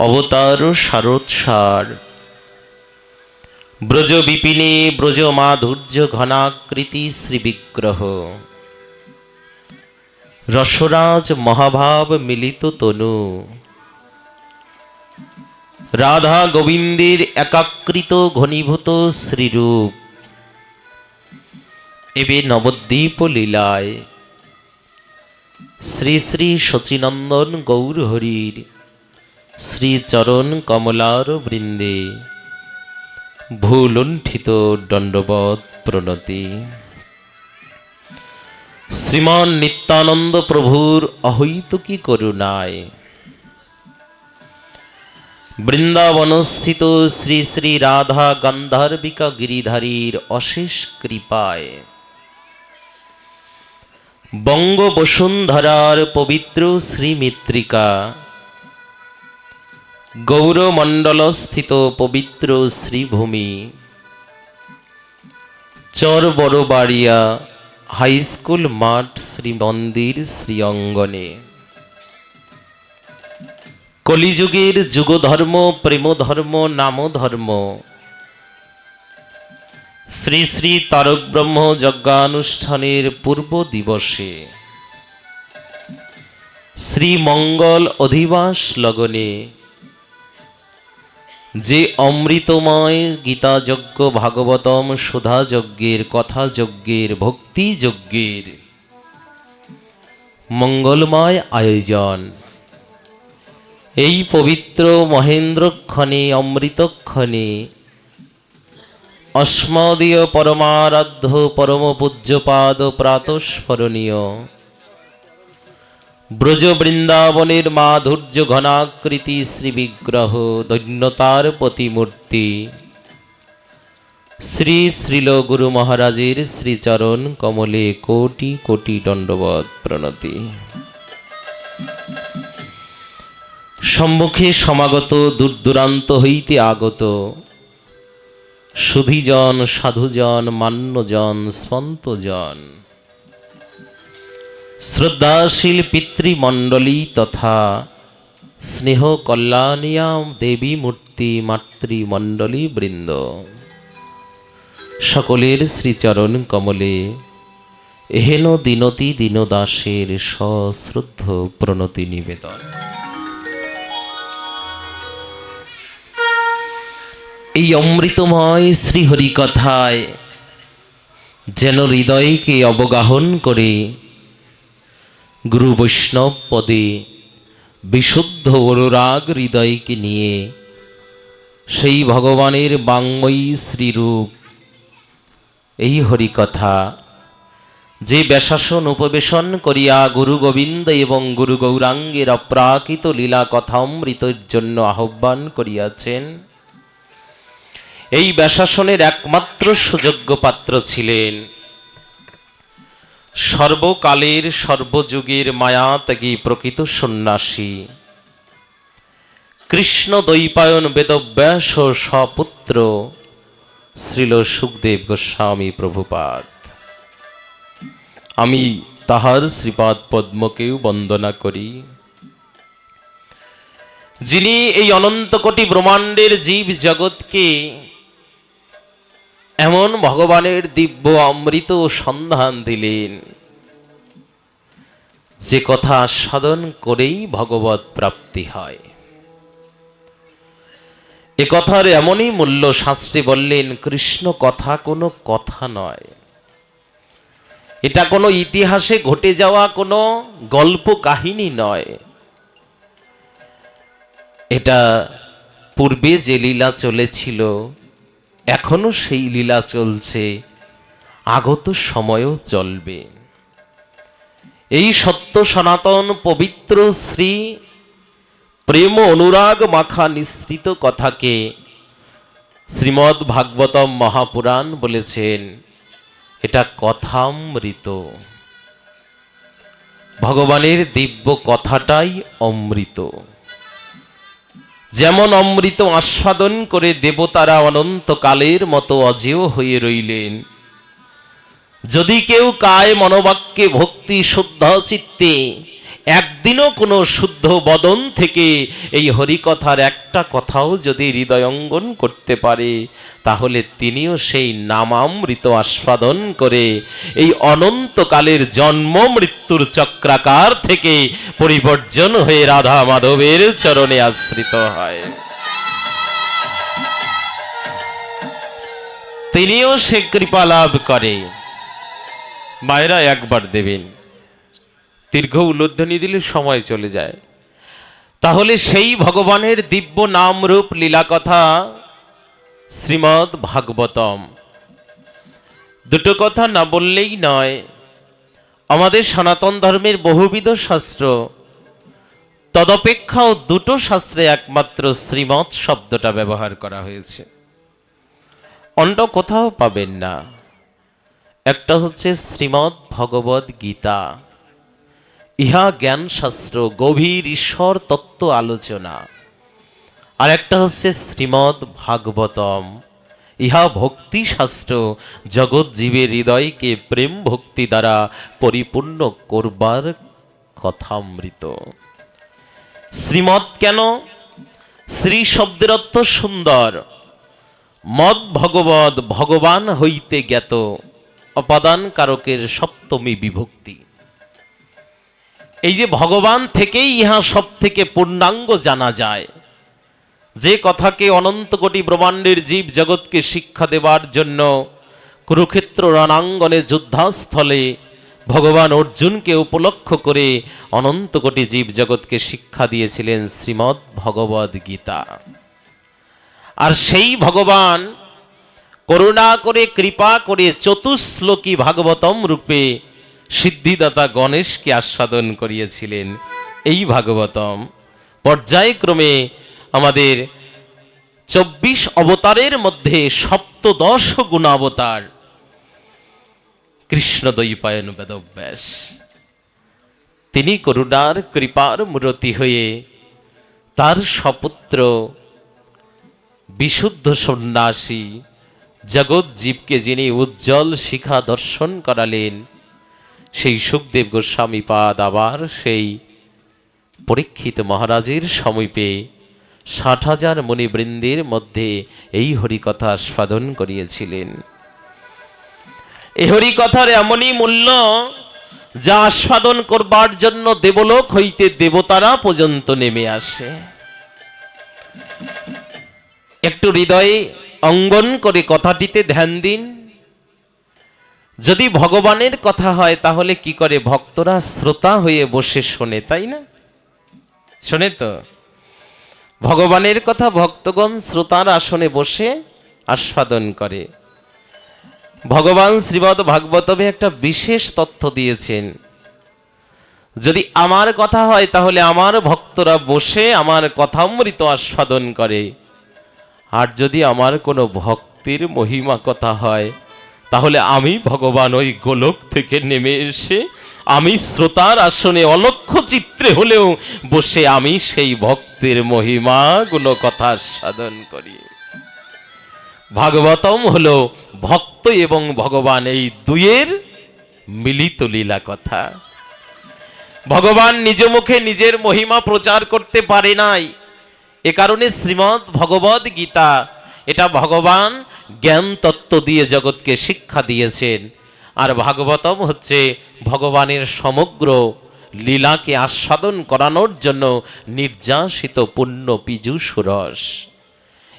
অবতার শারদসার ব্রজ বিপিনে ব্রজ মাধুর্য ঘনাকৃতি শ্রীবিগ্রহ রসরাজ মহাভাব মিলিত তনু রাধা গোবিন্দের একাকৃত ঘনীভূত শ্রীরূপ এবে নবদ্বীপ লীলায় শ্রী শ্রী শচীনন্দন গৌর হরির শ্রীচরণ কমলার বৃন্দে ভূলুণ্ঠিত দণ্ডবৎ প্রণতি। শ্রীমান নিত্যানন্দ প্রভুর অহৈতুকী করুণায় বৃন্দাবনস্থিত শ্রী শ্রী রাধা গান্ধার্বিকা গিরিধারীর অশেষ কৃপায় বঙ্গ বসুন্ধরার পবিত্র শ্রীমিত্রিকা গৌরমণ্ডলস্থিত পবিত্র শ্রীভূমি চর বড়বাড়িয়া হাইস্কুল মাঠ শ্রী মন্দির শ্রী অঙ্গনে কলিযুগের যুগধর্ম প্রেমধর্ম নামধর্ম শ্রী শ্রী তারক ব্রহ্ম যজ্ঞানুষ্ঠানের পূর্ব দিবসে শ্রীমঙ্গল অধিবাস লগনে যে অমৃতময় গীতাযজ্ঞ ভাগবতম সুধাযজ্ঞের কথাযজ্ঞের ভক্তিযজ্ঞের মঙ্গলময় আয়োজন, এই পবিত্র মহেন্দ্রক্ষণে অমৃতক্ষণে অস্মদীয় পরমারাধ্য পরম পূজ্যপাদ প্রাতঃস্মরণীয় ব্রজ বৃন্দাবনের মাধুর্য ঘনাকৃতি শ্রীবিগ্রহ দৈন্যতার প্রতিমূর্তি শ্রী শ্রীল গুরু মহারাজের শ্রীচরণ কমলে কোটি কোটি দণ্ডবৎ প্রণতি। সম্মুখে সমাগত দূর দূরান্ত হইতে আগত সুধীজন সাধুজন মান্যজন স্বন্তজন শ্রদ্ধাশীল পিতৃমণ্ডলী তথা স্নেহ কল্যাণিয়াম দেবী মূর্তি মাতৃমণ্ডলী বৃন্দ সকলের শ্রীচরণ কমলে এহেন দিনতি দীনদাসের সশ্রদ্ধ প্রণতি নিবেদন। এই অমৃতময় শ্রীহরি কথায় যেন হৃদয়কে অবগাহন করে গুরু বৈষ্ণব পদে বিশুদ্ধ অনুরাগ হৃদয়কে নিয়ে সেই ভগবানের বাঙ্ময়ী শ্রীরূপ এই হরিকথা যে ব্যাসাসন উপবেশন করিয়া গুরু গোবিন্দ এবং গুরু গৌরাঙ্গের অপ্রাকৃত লীলা কথামৃতের জন্য আহ্বান করিয়াছেন, এই ব্যাসাসনের একমাত্র সুযোগ্য পাত্র ছিলেন সর্বকালের সর্বযুগের মায়াত্যাগী প্রকৃত সন্ন্যাসী কৃষ্ণ দ্বৈপায়ন বেদব্যাস সপুত্র শ্রীল সুখদেব গোস্বামী প্রভুপাদ। আমি তাহার শ্রীপাদ পদ্মকেও বন্দনা করি, যিনি এই অনন্ত কোটি ব্রহ্মাণ্ডের জীব জগৎকে এমন ভগবানের দিব্য অমৃত সন্ধান দিলেন যে কথা সাধন করেই ভগবত প্রাপ্তি হয়। এ কথার এমনই মূল্য শাস্ত্রে বললেন, কৃষ্ণ কথা কোনো কথা নয়, এটা কোনো ইতিহাসে ঘটে যাওয়া কোনো গল্প কাহিনী নয়, এটা পূর্বে যে লীলা চলেছিল এখনো সেই লীলা চলছে, আগত সময়ও চলবে। এই সত্য সনাতন পবিত্র শ্রী প্রেম অনুরাগ মাখা নিঃসৃত কথাকে শ্রীমদ্ ভাগবতম মহাপুরাণ বলেছেন এটা কথামৃত। ভগবানের দিব্য কথাটাই অমৃত। যেমন অমৃত আস্বাদন করে দেবতারা অনন্তকালের মতো অজেয় হয়ে রইলেন, যদি কেউ কায় মনোবাক্যে ভক্তি শুদ্ধ চিত্তে একদিনও কোনো শুদ্ধ বদন থেকে এই হরিকথার একটা কথাও যদি হৃদয়ঙ্গন করতে পারে, তাহলে তিনিও সেই নামামৃত আস্বাদন করে এই অনন্তকালের জন্ম মৃত্যুর চক্রাকার থেকে পরিবর্জন হয়ে রাধা মাধবের চরণে আশ্রিত হয়। তিনিও সে কৃপা লাভ করে। মায়েরা একবার দেবেন, দীর্ঘ উল্লোধ্বনি দিলে সময় চলে যায়। তাহলে সেই ভগবানের দিব্য নাম রূপ লীলা কথা শ্রীমদ্ ভাগবতম, দুটো কথা না বললেই নয়। আমাদের সনাতন ধর্মের বহুবিধ শাস্ত্র, তদপেক্ষাও দুটো শাস্ত্রে একমাত্র শ্রীমৎ শব্দটা ব্যবহার করা হয়েছে, অন্য কোথাও পাবেন না। একটা হচ্ছে শ্রীমদ্ ভগবদ গীতা, ইহা জ্ঞান শাস্ত্র, গভীর ঈশ্বর তত্ত্ব আলোচনা। আর একটা হচ্ছে শ্রীমদ্ ভাগবতম, ইহা ভক্তি শাস্ত্র, জগৎ জীবের হৃদয়কে প্রেম ভক্তি দ্বারা পরিপূর্ণ করবার কথামৃত। শ্রীমৎ কেন? শ্রী শব্দের অর্থ সুন্দর, মদ ভগবদ ভগবান হইতে জ্ঞাত, অপাদান কারকের সপ্তমী বিভক্তি। এই যে ভগবান থেকেই ইহা সব থেকে পূর্ণাঙ্গ জানা যায়। যে কথাকে অনন্ত কোটি ব্রহ্মাণ্ডের জীব জগৎকে শিক্ষা দেবার জন্য কুরুক্ষেত্র রণাঙ্গনে যুদ্ধস্থলে ভগবান অর্জুনকে উপলক্ষ করে অনন্ত কোটি জীব জগৎকে শিক্ষা দিয়েছিলেন শ্রীমদ্ ভগবদ গীতা। আর সেই ভগবান করুণা করে কৃপা করে চতুশ্লোকী ভাগবতম রূপে সিদ্ধিদাতা গণেশকে আস্বাদন করিয়েছিলেন। এই ভাগবতম পর্যায়ক্রমে আমাদের 24 অবতারের মধ্যে সপ্তদশ গুণাবতার কৃষ্ণ দ্বৈপায়ন বেদব্যাস, তিনি করুণার কৃপার মূরতি হয়ে তার সপুত্র বিশুদ্ধ সন্ন্যাসী জগৎ জীবকে যিনি উজ্জ্বল শিখা দর্শন করালেন, সেই সুখদেব গোস্বামী পাদ আবার সেই পরীক্ষিত মহারাজের সমীপে 60,000 মুনিবৃন্দের মধ্যে এই হরিকথা আস্বাদন করিয়েছিলেন। এই হরিকথার এমনই মূল্য, যা আস্বাদন করবার জন্য দেবলোক হইতে দেবতারা পর্যন্ত নেমে আসে। একটু হৃদয়ে অঙ্গন করে কথাটিতে ধ্যান দিন। যদি ভগবানের কথা হয় তাহলে কি করে? ভক্তরা শ্রোতা হয়ে বসে শোনে, তাই না? শোনে তো। ভগবানের কথা ভক্তগণ শ্রোতার আসনে বসে আস্বাদন করে। ভগবান শ্রীমদ্ ভাগবতমে একটা বিশেষ তথ্য দিয়েছেন, যদি আমার কথা হয় তাহলে আমার ভক্তরা বসে আমার কথামৃত আস্বাদন করে। আর যদি আমার কোনো ভক্তির মহিমা কথা হয় তাহলে আমি ভগবান ওই গোলক থেকে নেমে এসে আমি শ্রোতার আসনে অলক্ষ্য চিত্রে হলেও বসে আমি সেই ভক্তির মহিমাগুলো কথা আস্বাদন করি। ভাগবতম হলো ভক্ত এবং ভগবান এই দুইয়ের মিলিত লীলা কথা। ভগবান নিজ মুখে নিজের মহিমা প্রচার করতে পারে নাই, এ কারণে শ্রীমদ্ ভগবদ গীতা, এটা ভগবান জ্ঞান তত্ত্ব দিয়ে জগৎকে শিক্ষা দিয়েছেন। আর ভাগবতম হচ্ছে ভগবানের সমগ্র লীলাকে আস্বাদন করানোর জন্য নির্যাসিত পুণ্য পীযূষ রস।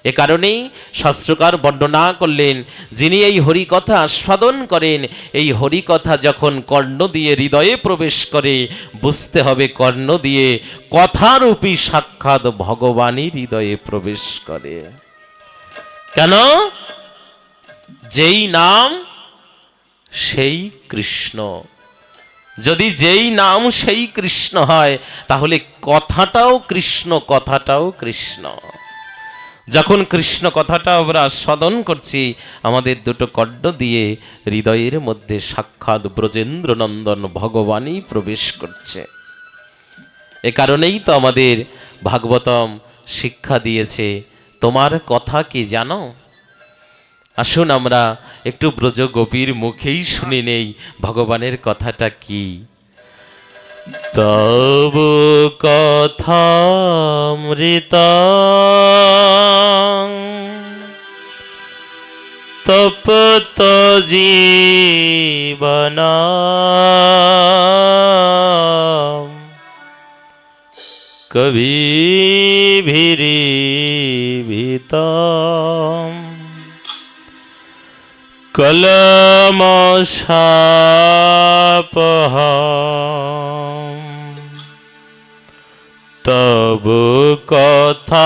এ কারণেই শাস্ত্রকার বর্ণনা করলেন, যিনি এই হরিকথা আস্বাদন করেন, এই হরিকথা যখন কর্ণ দিয়ে হৃদয়ে প্রবেশ করে, বুঝতে হবে কর্ণ দিয়ে কথারূপী সাক্ষাৎ ভগবানই হৃদয়ে প্রবেশ করে। কেন? যেই নাম সেই কৃষ্ণ। যদি যেই নাম সেই কৃষ্ণ হয় তাহলে কথাটাও কৃষ্ণ, কথাটাও কৃষ্ণ। যখন কৃষ্ণ কথাটা আমরা আস্বাদন করছি, আমাদের দুটো কর্ণ দিয়ে হৃদয়ের মধ্যে সাক্ষাৎ ব্রজেন্দ্র নন্দন ভগবানই প্রবেশ করছে। এ কারণেই তো আমাদের ভাগবতম শিক্ষা দিয়েছে, তোমার কথা কি জানো? আসুন আমরা একটু ব্রজ গোপীর মুখেই শুনে নেই ভগবানের কথাটা কি। তব কথামৃতং তপ্ত জীবনম কবিভিরিভিতম কলমশাপহম তব কথামৃতং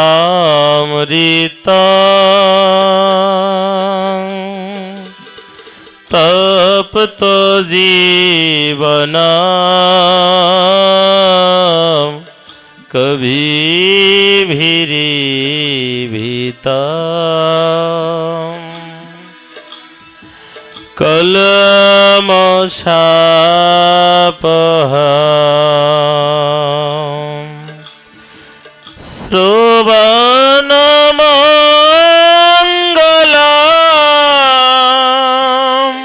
তপ্ত জীবনম কবিভিরিভিতম কলমশাপহম শ্রবণমঙ্গলম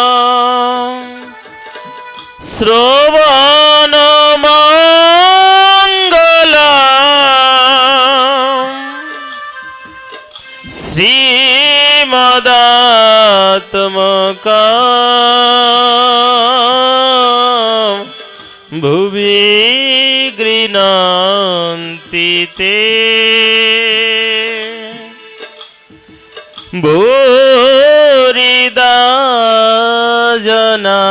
শ্রীমদাত্মকম শ্রবণমঙ্গলম শ্রীমদাত্মকম ভুবি গৃণন্তি তে ভূরিদা জনা